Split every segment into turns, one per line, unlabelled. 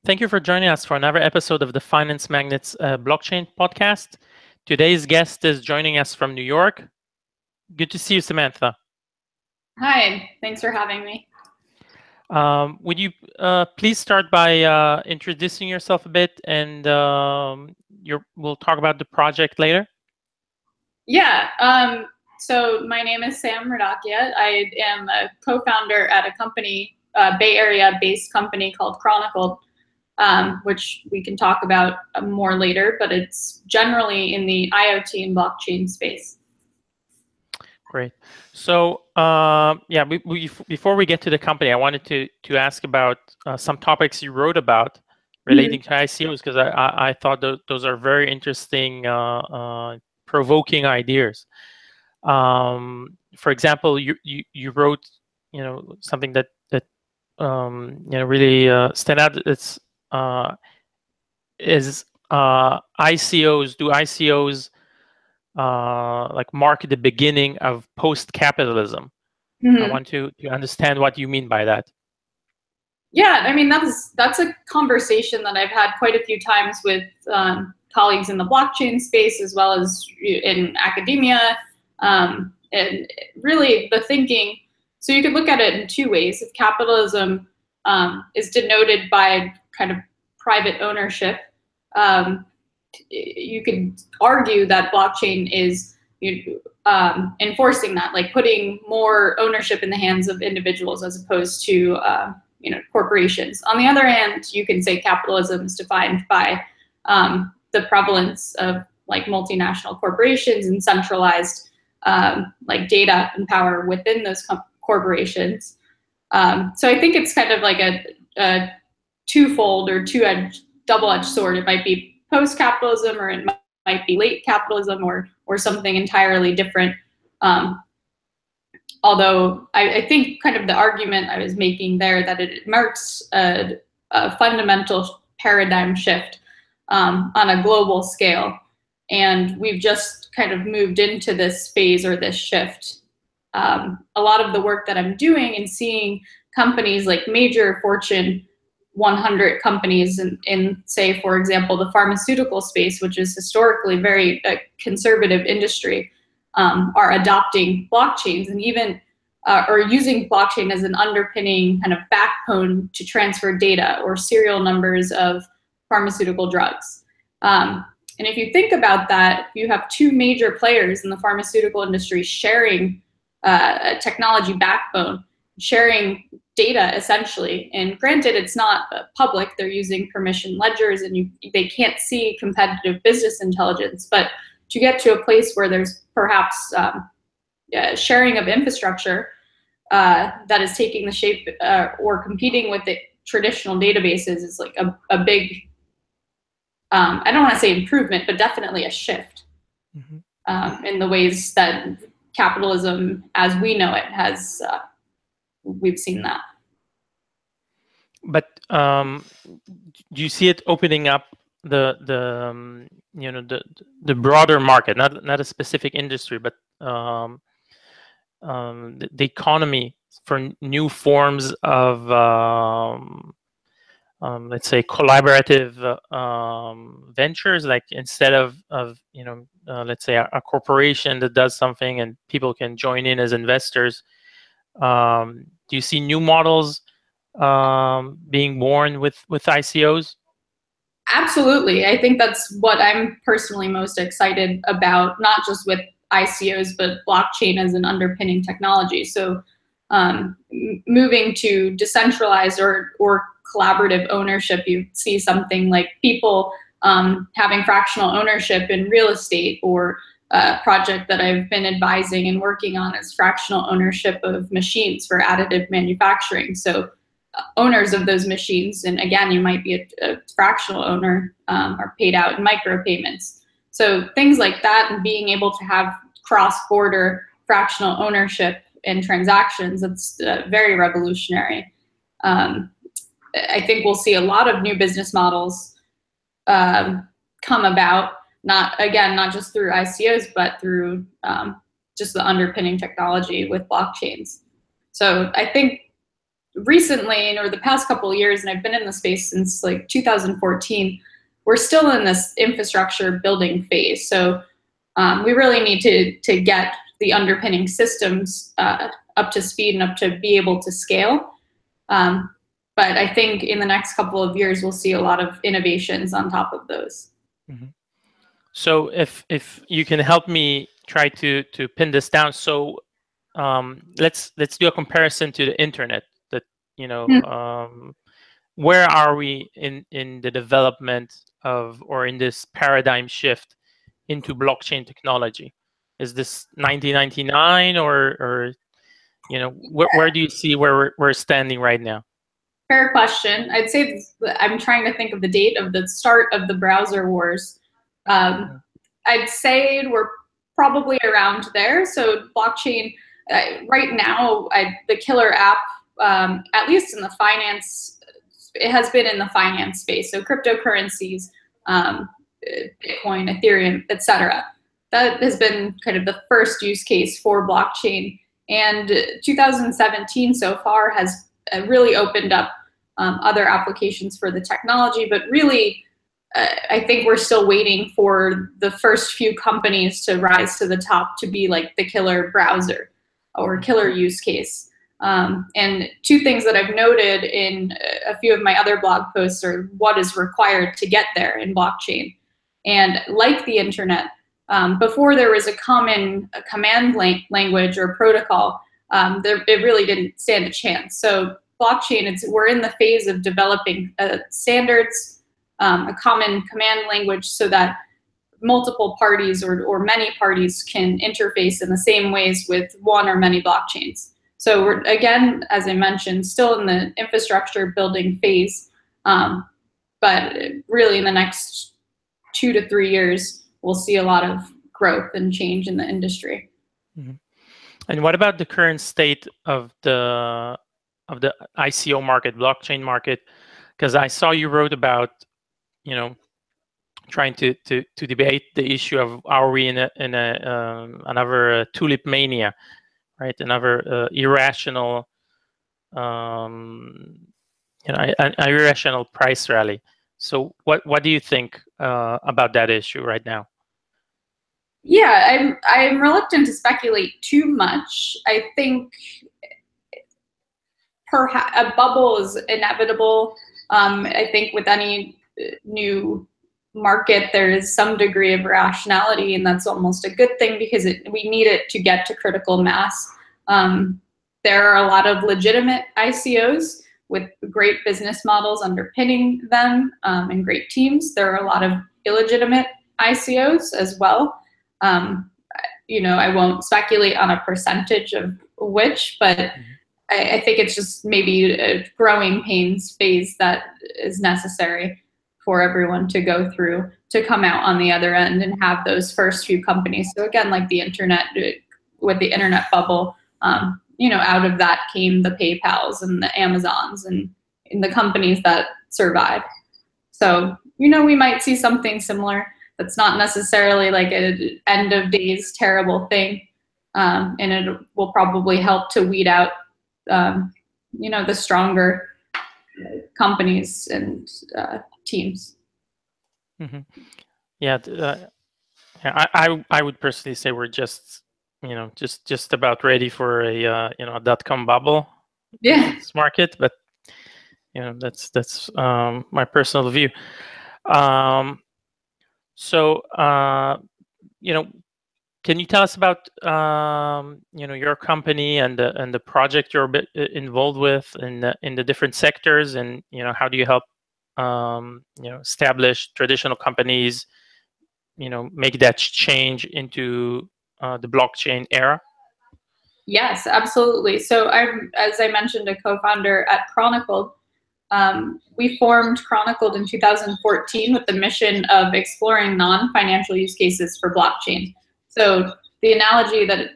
Thank you for joining us for another episode of the Finance Magnets Blockchain podcast. Today's guest is joining us from New York. Good to see you, Samantha.
Hi, thanks for having me.
Would you please start by introducing yourself a bit, and we'll talk about the project later?
Yeah, so my name is Sam Radocchia. I am a co-founder at a company, Bay Area-based company called Chronicled, which we can talk about more later, but it's generally in the IoT and blockchain space.
Great. So yeah, before we get to the company, I wanted to ask about some topics you wrote about relating to ICOs, because I thought those are very interesting, provoking ideas. For example, you wrote something that really stand out. It's ICOs. Do ICOs like mark the beginning of post-capitalism? I want to understand what you mean by that.
Yeah, I mean, that's a conversation that I've had quite a few times with colleagues in the blockchain space as well as in academia. And really the thinking, so you could look at it in two ways. If capitalism is denoted by kind of private ownership, you could argue that blockchain is enforcing that, like putting more ownership in the hands of individuals as opposed to corporations. On the other hand, you can say capitalism is defined by the prevalence of like multinational corporations and centralized like data and power within those corporations. So I think it's kind of like a twofold or double-edged sword. It might be post-capitalism, or it might be late capitalism, or something entirely different. Although I think kind of the argument I was making there, that it marks a fundamental paradigm shift on a global scale. And we've just kind of moved into this phase or this shift. A lot of the work that I'm doing and seeing companies like major Fortune 100 companies in say, for example, the pharmaceutical space, which is historically very conservative industry, are adopting blockchains and even or using blockchain as an underpinning kind of backbone to transfer data or serial numbers of pharmaceutical drugs. And if you think about that, you have two major players in the pharmaceutical industry sharing a technology backbone, sharing data essentially. And granted, it's not public. They're using permission ledgers, and they can't see competitive business intelligence. But to get to a place where there's perhaps sharing of infrastructure that is taking the shape or competing with the traditional databases is like a big, I don't want to say improvement, but definitely a shift in the ways that capitalism as we know it has, we've seen that.
But do you see it opening up the broader market, not a specific industry, but the economy for new forms of let's say collaborative ventures? Like instead of let's say a corporation that does something and people can join in as investors, do you see new models being born with ICOs?
Absolutely. I think that's what I'm personally most excited about, not just with ICOs, but blockchain as an underpinning technology. So moving to decentralized or collaborative ownership, you see something like people having fractional ownership in real estate, or a project that I've been advising and working on is fractional ownership of machines for additive manufacturing. So owners of those machines, and again, you might be a fractional owner, are paid out in micropayments. So things like that, and being able to have cross-border fractional ownership and transactions, it's very revolutionary. I think we'll see a lot of new business models come about, not just through ICOs, but through just the underpinning technology with blockchains. So I think recently, or the past couple of years, and I've been in the space since like 2014, we're still in this infrastructure building phase. So we really need to get the underpinning systems up to speed and up to be able to scale. But I think in the next couple of years, we'll see a lot of innovations on top of those.
Mm-hmm. So if you can help me try to pin this down, so let's do a comparison to the internet. That where are we in the development of, or in this paradigm shift into blockchain technology? Is this 1999, or where do you see where we're standing right now?
Fair question. I'd say I'm trying to think of the date of the start of the browser wars. I'd say we're probably around there. So blockchain right now, the killer app, at least in the finance, it has been in the finance space. So cryptocurrencies, Bitcoin, Ethereum, etc. That has been kind of the first use case for blockchain. And 2017 so far has really opened up other applications for the technology, but really, I think we're still waiting for the first few companies to rise to the top to be like the killer browser or killer use case. And two things that I've noted in a few of my other blog posts are what is required to get there in blockchain. And like the internet, before there was a common command language or protocol, it really didn't stand a chance. So blockchain, we're in the phase of developing standards, a common command language, so that multiple parties or many parties can interface in the same ways with one or many blockchains. So we're, again, as I mentioned, still in the infrastructure building phase, but really in the next 2 to 3 years, we'll see a lot of growth and change in the industry.
Mm-hmm. And what about the current state of the ICO market, blockchain market? Because I saw you wrote about, trying to debate the issue of, are we in another tulip mania, right? Another irrational, irrational price rally. So what do you think about that issue right now?
Yeah, I'm reluctant to speculate too much. I think perhaps a bubble is inevitable. I think with any new market, there is some degree of rationality, and that's almost a good thing because we need it to get to critical mass. There are a lot of legitimate ICOs with great business models underpinning them and great teams. There are a lot of illegitimate ICOs as well. I won't speculate on a percentage of which, but I think it's just maybe a growing pains phase that is necessary for everyone to go through to come out on the other end and have those first few companies. So again, like the internet, with the internet bubble, out of that came the PayPals and the Amazons and the companies that survived. So, we might see something similar. That's not necessarily like an end of days terrible thing. And it will probably help to weed out, the stronger companies and teams.
Mm-hmm. Yeah, I would personally say we're just about ready for a .com bubble.
Yeah,
this market, but that's my personal view. So can you tell us about your company and the project you're a bit involved with in the different sectors, and how do you help establish traditional companies, make that change into the blockchain era?
Yes, absolutely. So I'm, as I mentioned, a co-founder at Chronicled. We formed Chronicled in 2014 with the mission of exploring non-financial use cases for blockchain. So the analogy that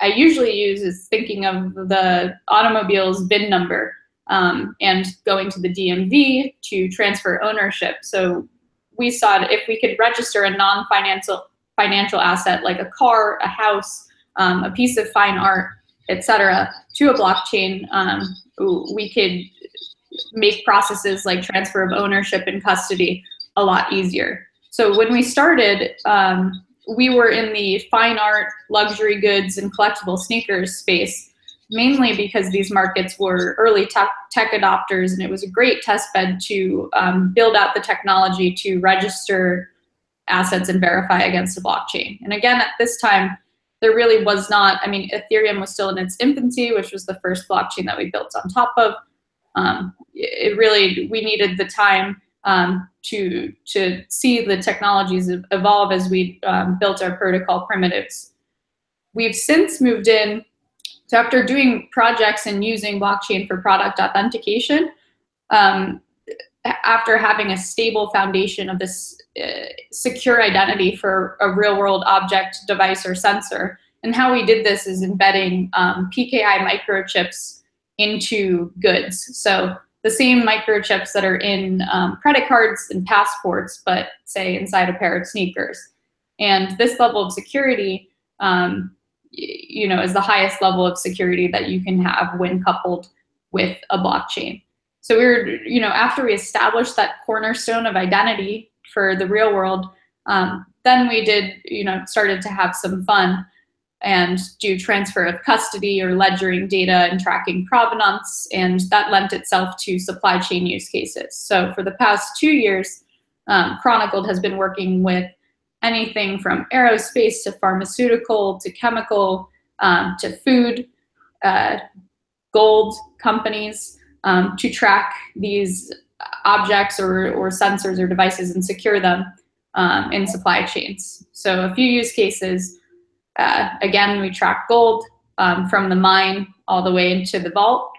I usually use is thinking of the automobile's VIN number and going to the DMV to transfer ownership. So we saw if we could register a non-financial asset like a car, a house, a piece of fine art, etc., to a blockchain, we could make processes like transfer of ownership and custody a lot easier. So when we started, we were in the fine art, luxury goods, and collectible sneakers space, mainly because these markets were early tech adopters, and it was a great test bed to build out the technology to register assets and verify against the blockchain. And again, at this time, there really was not, I mean, Ethereum was still in its infancy, which was the first blockchain that we built on top of. We needed the time to see the technologies evolve as we built our protocol primitives. We've since moved in, so after doing projects and using blockchain for product authentication, after having a stable foundation of this secure identity for a real world object, device, or sensor. And how we did this is embedding PKI microchips into goods. So the same microchips that are in credit cards and passports, but say inside a pair of sneakers. And this level of security, is the highest level of security that you can have when coupled with a blockchain. So after we established that cornerstone of identity for the real world, then we started to have some fun and do transfer of custody or ledgering data and tracking provenance, and that lent itself to supply chain use cases. So for the past 2 years, Chronicled has been working with anything from aerospace to pharmaceutical to chemical to food, gold companies, to track these objects or sensors or devices and secure them in supply chains. So a few use cases, again, we track gold from the mine all the way into the vault.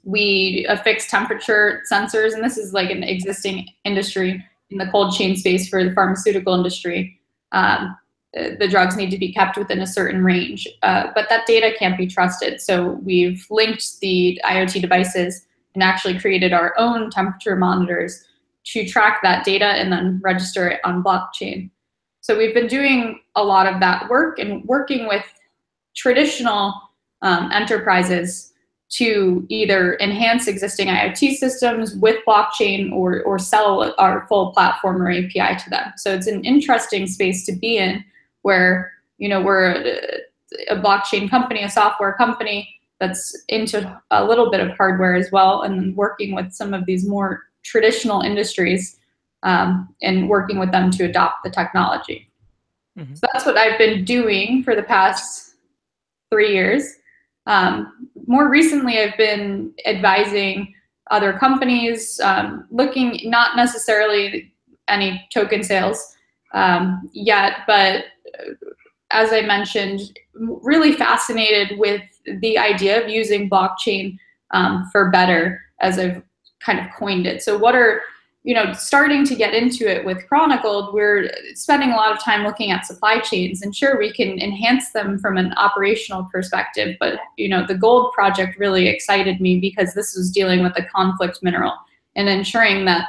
We affix temperature sensors, and this is like an existing industry in the cold chain space for the pharmaceutical industry. The drugs need to be kept within a certain range, but that data can't be trusted. So we've linked the IoT devices and actually created our own temperature monitors to track that data and then register it on blockchain. So we've been doing a lot of that work and working with traditional enterprises to either enhance existing IoT systems with blockchain or sell our full platform or API to them. So it's an interesting space to be in where, we're a blockchain company, a software company that's into a little bit of hardware as well, and working with some of these more traditional industries and working with them to adopt the technology. Mm-hmm. So that's what I've been doing for the past 3 years. More recently, I've been advising other companies, looking not necessarily any token sales yet, but as I mentioned, really fascinated with the idea of using blockchain for better, as I've kind of coined it. So what are, starting to get into it with Chronicled, we're spending a lot of time looking at supply chains, and sure, we can enhance them from an operational perspective, but the gold project really excited me because this was dealing with a conflict mineral and ensuring that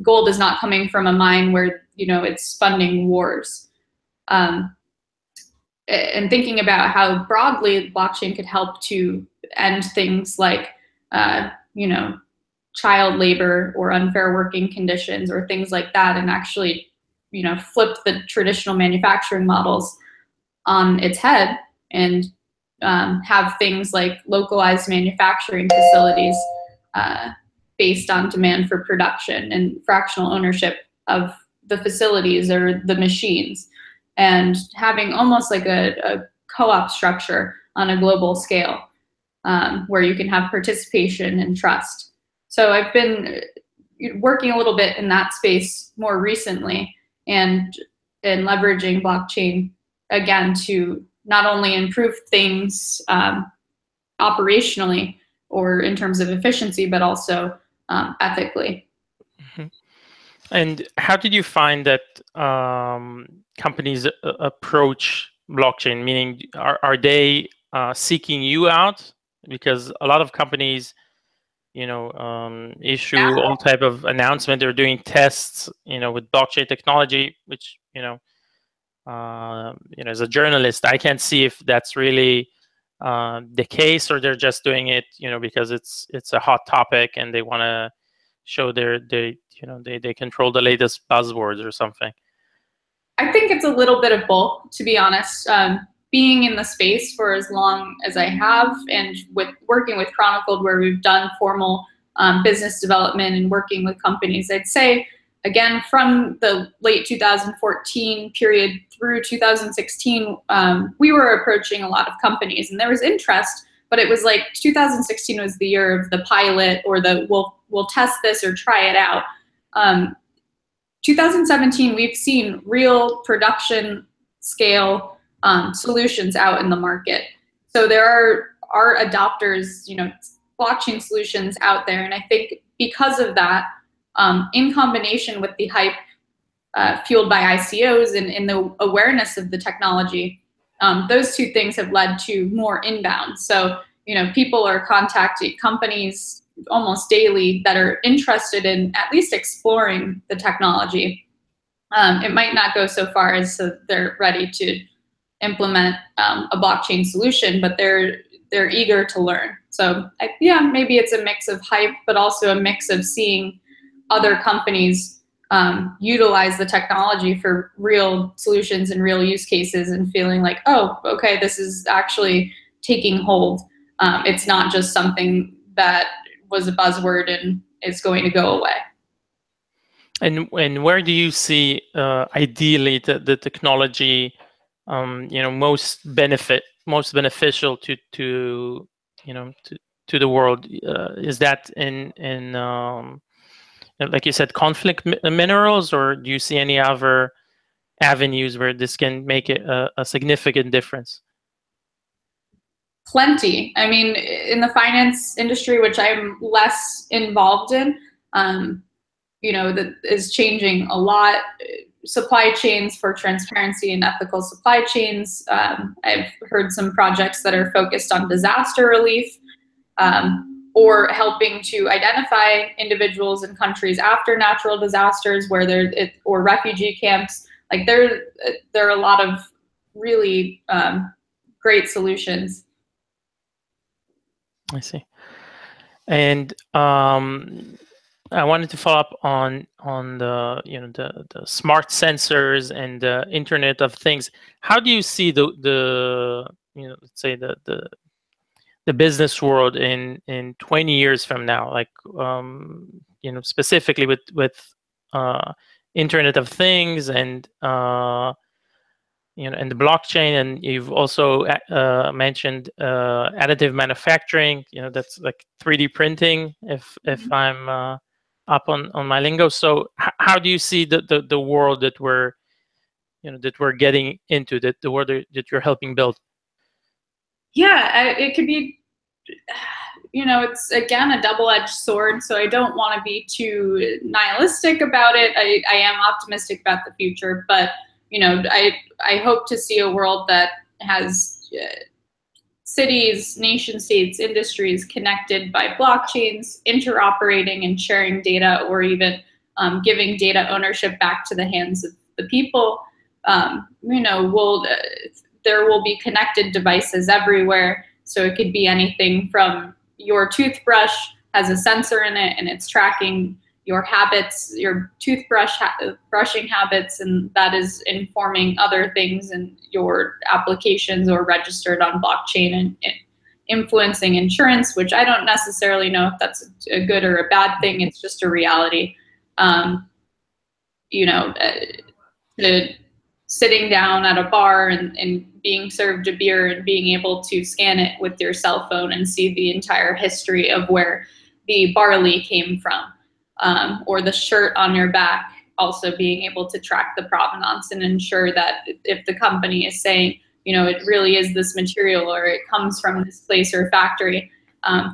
gold is not coming from a mine where, it's funding wars. And thinking about how broadly blockchain could help to end things like, child labor or unfair working conditions or things like that, and actually, flip the traditional manufacturing models on its head and have things like localized manufacturing facilities based on demand for production and fractional ownership of the facilities or the machines, and having almost like a co-op structure on a global scale where you can have participation and trust. So I've been working a little bit in that space more recently and leveraging blockchain again to not only improve things operationally or in terms of efficiency, but also ethically.
Mm-hmm. And how did you find that companies approach blockchain? Meaning, are they seeking you out? Because a lot of companies, issue all type of announcement. They're doing tests, with blockchain technology, which, as a journalist, I can't see if that's really the case, or they're just doing it, because it's a hot topic and they want to show they control the latest buzzwords or something?
I think it's a little bit of both, to be honest. Being in the space for as long as I have, and with working with Chronicled, where we've done formal business development and working with companies, I'd say, again, from the late 2014 period through 2016, we were approaching a lot of companies, and there was interest, but it was like 2016 was the year of the pilot, or the we'll test this or try it out. 2017, we've seen real production scale solutions out in the market. So there are adopters, blockchain solutions out there. And I think because of that, in combination with the hype fueled by ICOs and the awareness of the technology, those two things have led to more inbound. So, people are contacting companies almost daily that are interested in at least exploring the technology. It might not go so far as so they're ready to implement a blockchain solution, but they're eager to learn. So maybe it's a mix of hype, but also a mix of seeing other companies utilize the technology for real solutions and real use cases, and feeling like, oh, okay, this is actually taking hold. It's not just something that was a buzzword and is going to go away.
And where do you see ideally the technology most beneficial to the world? Is that in like you said, conflict minerals, or do you see any other avenues where this can make a significant difference?
Plenty. I mean, in the finance industry, which I'm less involved in, that is changing a lot. Supply chains for transparency and ethical supply chains. I've heard some projects that are focused on disaster relief, or helping to identify individuals in countries after natural disasters or refugee camps. Like there are a lot of really great solutions.
I see. And I wanted to follow up on the the smart sensors and the Internet of Things. How do you see the let's say the business world in 20 years from now? Like specifically with Internet of Things and and the blockchain, and you've also mentioned additive manufacturing. That's like 3D printing, if I'm up on my lingo. So how do you see the world that we're getting into, the world that you're helping build?
Yeah, it could be, it's again a double-edged sword. So I don't want to be too nihilistic about it. I am optimistic about the future, but I hope to see a world that has cities, nation states, industries connected by blockchains, interoperating and sharing data, or even giving data ownership back to the hands of the people. There will be connected devices everywhere. So it could be anything from your toothbrush has a sensor in it and it's tracking your habits, your brushing habits, and that is informing other things in your applications or registered on blockchain and influencing insurance, which I don't necessarily know if that's a good or a bad thing. It's just a reality. Sitting down at a bar and being served a beer and being able to scan it with your cell phone and see the entire history of where the barley came from. Or the shirt on your back, also being able to track the provenance and ensure that if the company is saying, it really is this material or it comes from this place or factory,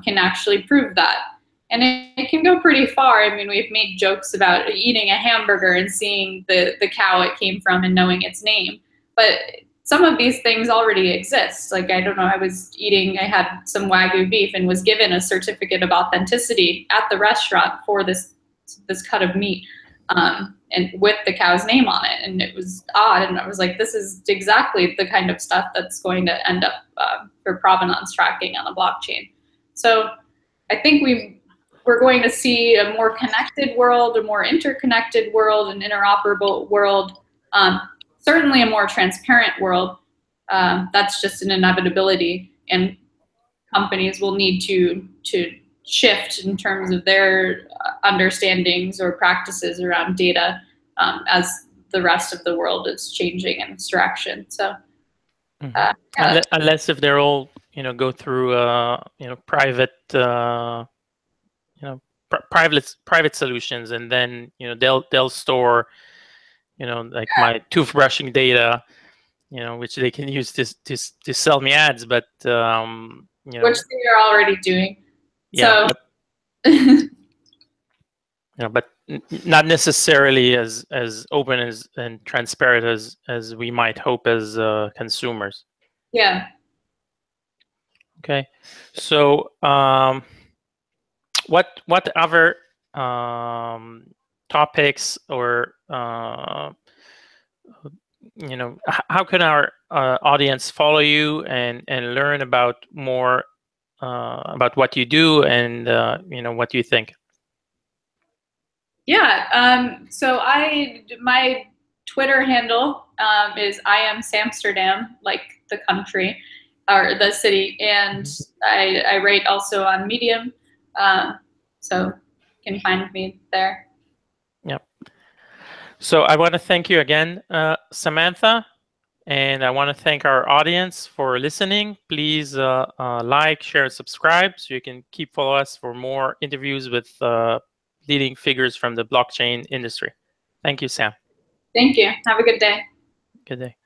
can actually prove that. And it can go pretty far. I mean, we've made jokes about eating a hamburger and seeing the cow it came from and knowing its name. But some of these things already exist. Like, I don't know, I had some Wagyu beef and was given a certificate of authenticity at the restaurant for this cut of meat. and with the cow's name on it. And it was odd. And I was like, this is exactly the kind of stuff that's going to end up for provenance tracking on a blockchain. So I think we're going to see a more connected world, a more interconnected world, an interoperable world, certainly a more transparent world. That's just an inevitability, and companies will need to shift in terms of their understandings or practices around data as the rest of the world is changing in this direction. So,
unless if they're all go through private private solutions, and then they'll store like my toothbrushing data, which they can use to sell me ads, but
which they are already doing.
Yeah,
so,
but not necessarily as open and transparent as we might hope as consumers.
Yeah.
Okay, so what other topics, or how can our audience follow you and learn about more about what you do and what you think?
Yeah. So my Twitter handle is I am Samsterdam, like the country or the city, and I write also on Medium, so you can find me there.
Yep. So I want to thank you again, Samantha, and I want to thank our audience for listening. Please like, share, and subscribe so you can keep follow us for more interviews with leading figures from the blockchain industry. Thank you, Sam.
Thank you. Have a good day.
Good day.